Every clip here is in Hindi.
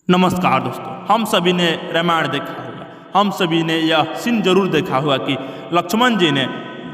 नमस्कार दोस्तों, हम सभी ने रामायण देखा होगा। हम सभी ने यह सीन जरूर देखा होगा कि लक्ष्मण जी ने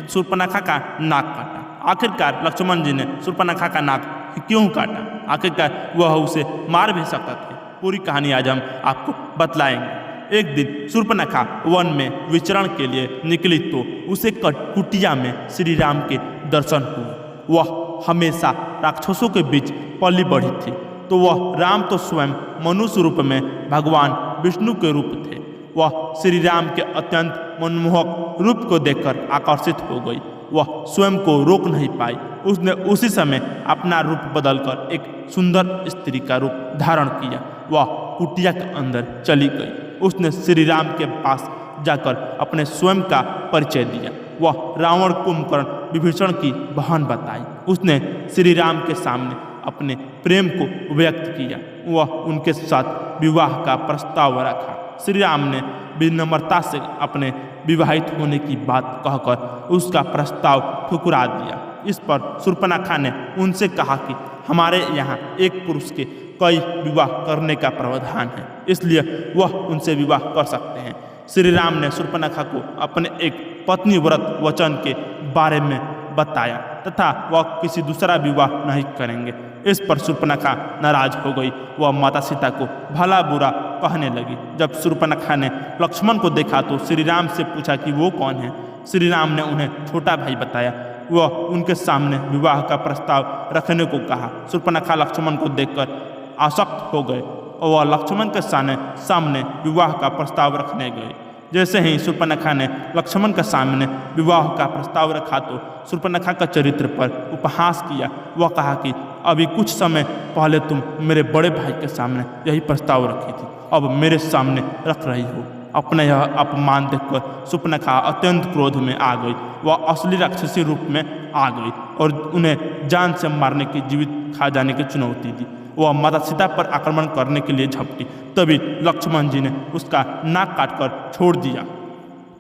शूर्पणखा का नाक काटा। आखिरकार लक्ष्मण जी ने शूर्पणखा का नाक क्यों काटा? आखिरकार वह उसे मार भी सकता थे। पूरी कहानी आज हम आपको बतलाएंगे। एक दिन शूर्पणखा वन में विचरण के लिए निकली तो उसे कुटिया में श्री राम के दर्शन हुए। वह हमेशा राक्षसों के बीच पली बढ़ी थी, तो वह राम तो स्वयं मनुष्य रूप में भगवान विष्णु के रूप थे। वह श्री राम के अत्यंत मनमोहक रूप को देखकर आकर्षित हो गई। वह स्वयं को रोक नहीं पाई। उसने उसी समय अपना रूप बदलकर एक सुंदर स्त्री का रूप धारण किया। वह कुटिया के अंदर चली गई। उसने श्री राम के पास जाकर अपने स्वयं का परिचय दिया। वह रावण, कुंभकर्ण, विभीषण की बहन बताई। उसने श्री राम के सामने अपने प्रेम को व्यक्त किया। वह उनके साथ विवाह का प्रस्ताव रखा। श्री राम ने विनम्रता से अपने विवाहित होने की बात कहकर उसका प्रस्ताव ठुकरा दिया। इस पर शूर्पणखा ने उनसे कहा कि हमारे यहाँ एक पुरुष के कई विवाह करने का प्रावधान है, इसलिए वह उनसे विवाह कर सकते हैं। श्री राम ने शूर्पणखा को अपने एक पत्नी व्रत वचन के बारे में बताया तथा वह किसी दूसरा विवाह नहीं करेंगे। इस पर शूर्पणखा नाराज हो गई। वह माता सीता को भला बुरा कहने लगी। जब शूर्पणखा ने लक्ष्मण को देखा तो श्री राम से पूछा कि वो कौन है। श्री राम ने उन्हें छोटा भाई बताया। वह उनके सामने विवाह का प्रस्ताव रखने को कहा। शूर्पणखा लक्ष्मण को देखकर आसक्त हो गए और वह लक्ष्मण के सामने विवाह का प्रस्ताव रखने गए। जैसे ही शूर्पणखा ने लक्ष्मण के सामने विवाह का प्रस्ताव रखा तो शूर्पणखा का चरित्र पर उपहास किया। वह कहा कि अभी कुछ समय पहले तुम मेरे बड़े भाई के सामने यही प्रस्ताव रखी थी, अब मेरे सामने रख रही हो। अपना यह अपमान देखकर शूर्पणखा अत्यंत क्रोध में आ गई। वह असली राक्षसी रूप में आ गई और उन्हें जान से मारने की, जीवित खा जाने की चुनौती दी। वह माता सीता पर आक्रमण करने के लिए झपटी। तभी लक्ष्मण जी ने उसका नाक काटकर छोड़ दिया।